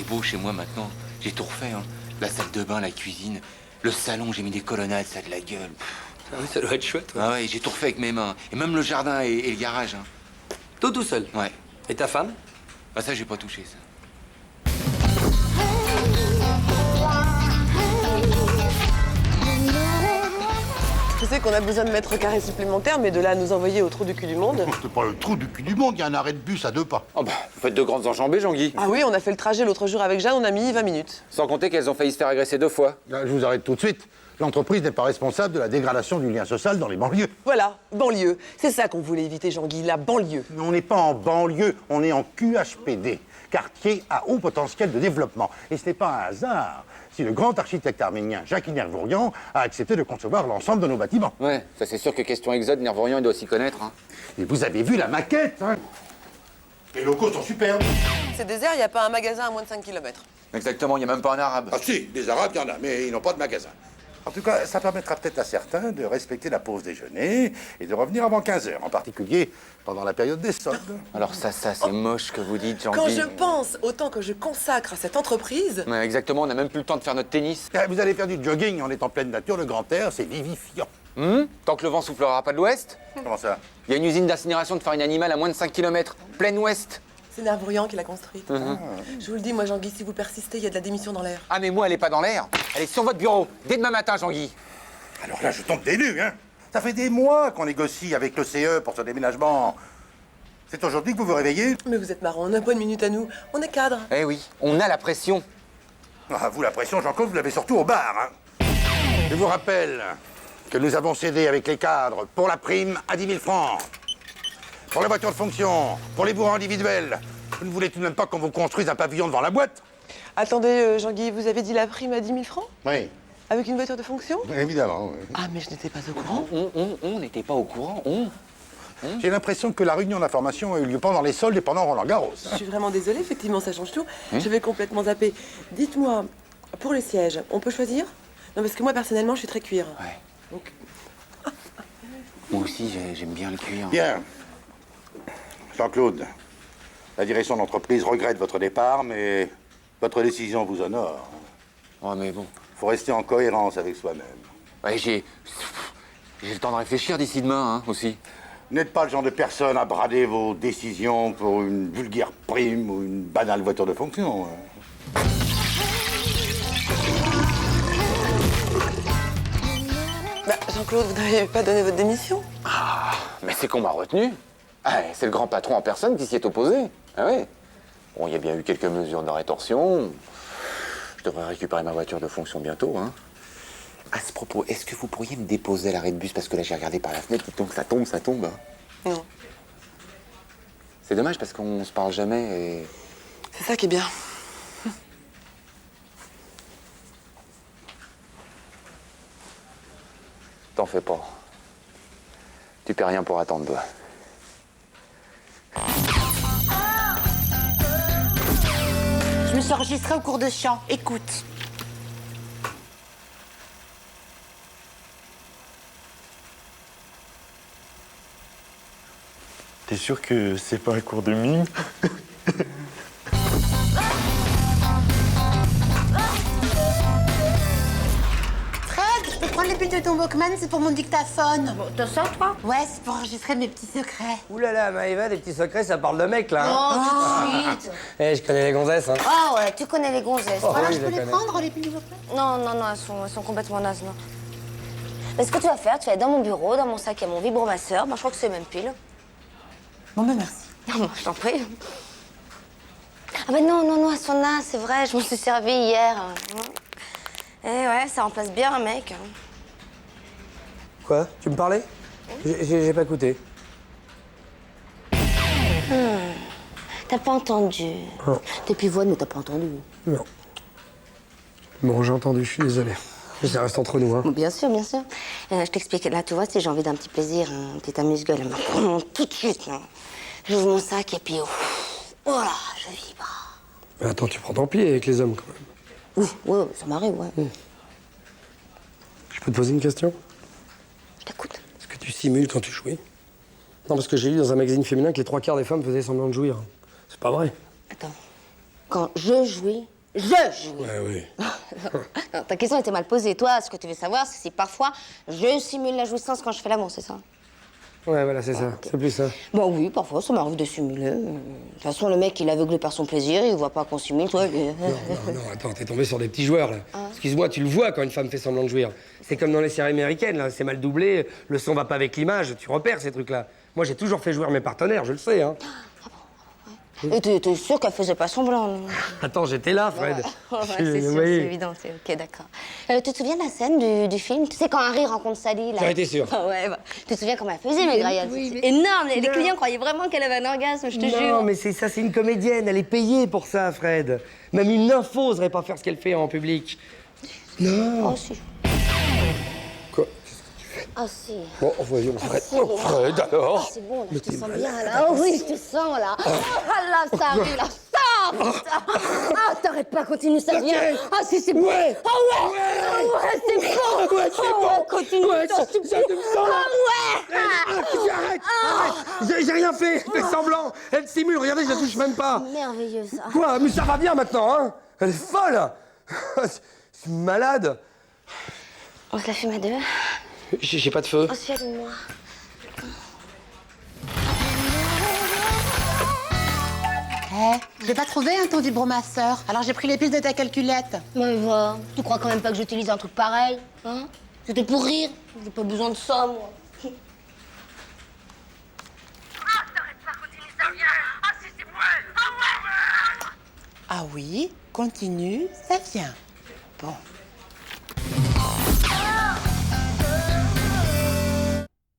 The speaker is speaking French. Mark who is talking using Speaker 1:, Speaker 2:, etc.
Speaker 1: beau chez moi maintenant. J'ai tout refait, hein. La salle de bain, la cuisine, le salon, j'ai mis des colonnades, ça a de la gueule.
Speaker 2: Ah oui, ça doit être chouette. Ouais.
Speaker 1: Ah ouais, j'ai tout refait avec mes mains. Et même le jardin et le garage, hein.
Speaker 2: Tout seul.
Speaker 1: Ouais.
Speaker 2: Et ta femme?
Speaker 1: Ah ça, j'ai pas touché, ça.
Speaker 3: Je sais qu'on a besoin de mètres carrés supplémentaires, mais de là à nous envoyer au trou du cul du monde.
Speaker 4: C'est pas le trou du cul du monde, il y a un arrêt de bus à 2 pas.
Speaker 5: Oh bah, vous faites de grandes enjambées, Jean-Guy.
Speaker 3: Ah oui, on a fait le trajet l'autre jour avec Jeanne, on a mis 20 minutes.
Speaker 5: Sans compter qu'elles ont failli se faire agresser 2 fois.
Speaker 4: Là, je vous arrête tout de suite. L'entreprise n'est pas responsable de la dégradation du lien social dans les banlieues.
Speaker 3: Voilà, banlieue. C'est ça qu'on voulait éviter, Jean-Guy, la banlieue.
Speaker 4: On n'est pas en banlieue, on est en QHPD, quartier à haut potentiel de développement. Et ce n'est pas un hasard si le grand architecte arménien Jacques Nervourian a accepté de concevoir l'ensemble de nos bâtiments.
Speaker 5: Ouais, ça c'est sûr que question exode, Nervorian, il doit s'y connaître. Hein.
Speaker 4: Et vous avez vu la maquette, hein? Les locaux sont superbes.
Speaker 3: C'est désert, il n'y a pas un magasin à moins de 5 km.
Speaker 5: Exactement, il n'y a même pas un arabe.
Speaker 4: Ah si, des Arabes, il y en a, mais ils n'ont pas de magasin. En tout cas, ça permettra peut-être à certains de respecter la pause déjeuner et de revenir avant 15 heures, en particulier pendant la période des soldes.
Speaker 5: Alors ça c'est moche que vous dites, Jean-Guy.
Speaker 3: Quand je pense au temps que je consacre à cette entreprise...
Speaker 5: Ouais, exactement, on n'a même plus le temps de faire notre tennis.
Speaker 4: Vous allez faire du jogging en étant en pleine nature, le grand air, c'est vivifiant.
Speaker 5: Tant que le vent soufflera pas de l'ouest.
Speaker 4: Comment ça?
Speaker 5: Il y a une usine d'incinération de farine animale à moins de 5 km, plein ouest.
Speaker 3: C'est Nervourian qui l'a construite. Je vous le dis, moi, Jean-Guy, si vous persistez, il y a de la démission dans l'air.
Speaker 5: Ah mais moi, elle est pas dans l'air. Elle est sur votre bureau, dès demain matin, Jean-Guy.
Speaker 4: Alors là, je tombe des nues, hein. Ça fait des mois qu'on négocie avec le CE pour ce déménagement. C'est aujourd'hui que vous vous réveillez?
Speaker 3: Mais vous êtes marrant, on n'a pas une minute à nous. On est cadre.
Speaker 5: Eh oui, on a la pression.
Speaker 4: Ah, vous, la pression, Jean-Claude, vous l'avez surtout au bar, hein. Je vous rappelle que nous avons cédé avec les cadres pour la prime à 10 000 francs. Pour la voiture de fonction, pour les bourgs individuels. Vous ne voulez tout de même pas qu'on vous construise un pavillon devant la boîte?
Speaker 3: Attendez, Jean-Guy, vous avez dit la prime à 10 000 francs?
Speaker 4: Oui,
Speaker 3: Avec une voiture de fonction?
Speaker 4: évidemment. Oui.
Speaker 3: Ah, mais je n'étais pas au courant.
Speaker 5: On n'était pas au courant,
Speaker 4: J'ai l'impression que la réunion d'information a eu lieu pendant les soldes et pendant Roland-Garros.
Speaker 3: Je suis vraiment désolée, effectivement, ça change tout. J'avais complètement zappé. Dites-moi, pour les sièges, on peut choisir? Non, parce que moi, personnellement, je suis très cuir.
Speaker 1: Ouais.
Speaker 3: Donc,
Speaker 1: Moi aussi, j'aime bien le cuir.
Speaker 4: Bien. Jean-Claude, la direction de l'entreprise regrette votre départ, mais votre décision vous honore.
Speaker 1: Oh, mais bon.
Speaker 4: Faut rester en cohérence avec soi-même.
Speaker 1: Ouais, j'ai le temps de réfléchir d'ici demain, hein, aussi.
Speaker 4: Vous n'êtes pas le genre de personne à brader vos décisions pour une vulgaire prime ou une banale voiture de fonction. Hein.
Speaker 3: bah, Jean-Claude, vous n'avez pas donné votre démission?
Speaker 5: Mais c'est qu'on m'a retenu. Ah, c'est le grand patron en personne qui s'y est opposé. Ah ouais. Bon, il y a bien eu quelques mesures de rétorsion. Je devrais récupérer ma voiture de fonction bientôt, hein. À ce propos, est-ce que vous pourriez me déposer à l'arrêt de bus? Parce que là, j'ai regardé par la fenêtre, il tombe, ça tombe, ça tombe. Hein.
Speaker 3: Non.
Speaker 5: C'est dommage parce qu'on se parle jamais et...
Speaker 3: C'est ça qui est bien.
Speaker 5: T'en fais pas. Tu perds rien pour attendre, toi.
Speaker 6: Je me suis enregistrée au cours de chant. Écoute.
Speaker 7: T'es sûr que c'est pas un cours de mime?
Speaker 6: Fred, je peux prendre les buts de ton Walkman, c'est pour mon dictaphone.
Speaker 8: Bon, t'as ça, toi?
Speaker 6: Ouais, c'est pour enregistrer mes petits secrets.
Speaker 2: Ouh là là, Maëva, des petits secrets, ça parle de mec, là.
Speaker 8: Oh,
Speaker 2: hein.
Speaker 8: tout de suite.
Speaker 2: Eh, je connais les gonzesses, hein.
Speaker 8: Ah ouais, tu connais les gonzesses.
Speaker 2: Oh,
Speaker 6: Alors,
Speaker 2: oui,
Speaker 6: je peux
Speaker 2: je
Speaker 6: les
Speaker 2: connais.
Speaker 6: prendre, les buts du Walkman?
Speaker 8: Non, non, non, elles sont complètement nazes, non. Mais ce que tu vas faire, tu vas aller dans mon bureau, dans mon sac, il y a mon vibromasseur. Bah, je crois que c'est même pile.
Speaker 6: Bon, ben merci.
Speaker 8: Non, moi, je t'en prie. Ah bah non, non, non, elles sont nazes, c'est vrai, je m'en suis servi hier. Eh ouais, ça remplace bien un mec.
Speaker 2: Quoi? Tu me parlais? J'ai pas écouté.
Speaker 8: T'as pas entendu.
Speaker 2: Non.
Speaker 8: T'es pivoine, mais t'as pas entendu.
Speaker 2: Non. Bon, j'ai entendu, je suis désolé. Mais ça reste entre nous, hein.
Speaker 8: Bon, bien sûr, bien sûr. Je t'explique. Là, tu vois, si j'ai envie d'un petit plaisir, un petit amuse-gueule, tout de suite, non. J'ouvre mon sac et puis, oh là, je vibre.
Speaker 2: Mais attends, tu prends ton pied avec les hommes, quand même.
Speaker 8: Oui, ça m'arrive, ouais.
Speaker 2: Je peux te poser une question?
Speaker 8: Je t'écoute.
Speaker 2: Est-ce que tu simules quand tu jouis? Non, parce que j'ai lu dans un magazine féminin que les 3/4 des femmes faisaient semblant de jouir. C'est pas vrai.
Speaker 8: Attends. Quand je jouis,
Speaker 2: Ouais, oui.
Speaker 8: Non, ta question était mal posée. Toi, ce que tu veux savoir, c'est si parfois je simule la jouissance quand je fais l'amour, c'est ça?
Speaker 2: Ouais, voilà, c'est ça. C'est plus ça.
Speaker 8: Bah oui, parfois, ça m'arrive de simuler. De toute façon, le mec, il est aveuglé par son plaisir, il voit pas qu'on simule, toi.
Speaker 2: Non, attends, t'es tombé sur des petits joueurs, là. Excuse-moi, tu le vois quand une femme fait semblant de jouir. C'est comme dans les séries américaines, là. C'est mal doublé, le son va pas avec l'image, tu repères ces trucs-là. Moi, j'ai toujours fait jouir mes partenaires, je le sais, hein.
Speaker 8: Et t'es sûr qu'elle faisait pas semblant, non?
Speaker 2: Attends, j'étais là, Fred.
Speaker 8: Ouais, c'est sûr,
Speaker 2: Oui.
Speaker 8: c'est évident, c'est ok, d'accord. Tu te souviens de la scène du film? Tu sais, quand Harry rencontre Sally, là?
Speaker 2: J'en étais sûr.
Speaker 8: Ah ouais, bah, tu te souviens comment elle faisait, Meg Ryan? C'est énorme, les clients croyaient vraiment qu'elle avait un orgasme, je te jure.
Speaker 2: Non, mais c'est une comédienne, elle est payée pour ça, Fred. Même une nympho oserait pas faire ce qu'elle fait en public. Non.
Speaker 8: Oh, si.
Speaker 2: Quoi?
Speaker 8: Ah, si.
Speaker 2: Bon, voyons, Fred.
Speaker 8: si.
Speaker 2: Oh, Fred, alors.
Speaker 8: C'est bon, là, je te sens bien, là. Oh oui, je te sens, là. Ah, là, ça arrive, là. Sors, putain. Ah, t'arrêtes pas, continue, ça vient. Ah, si, c'est bon.
Speaker 2: Ouais.
Speaker 8: Ah ouais. Ah ouais, c'est bon.
Speaker 2: Ouais, c'est
Speaker 8: Ah
Speaker 2: bon.
Speaker 8: ouais, continue,
Speaker 2: Ouais,
Speaker 8: putain,
Speaker 2: ça
Speaker 8: s'il te
Speaker 2: ça
Speaker 8: plaît.
Speaker 2: te me sent, là.
Speaker 8: Ah ouais.
Speaker 2: Arrête. J'ai rien fait, elle fait semblant. Elle simule, regardez, je la touche même pas.
Speaker 8: Merveilleux, ça.
Speaker 2: Quoi? Mais ça va bien maintenant, hein? Elle est folle. C'est malade.
Speaker 8: On se la fume à deux?
Speaker 2: J'ai pas de feu.
Speaker 8: Oh, si, allume-moi.
Speaker 6: J'ai pas trouvé ton vibromasseur. Alors j'ai pris les pistes de ta calculette.
Speaker 8: Mais va, tu crois quand même pas que j'utilise un truc pareil, hein? C'était pour rire. J'ai pas besoin de ça, moi.
Speaker 6: Ah oui, continue, ça vient. Bon.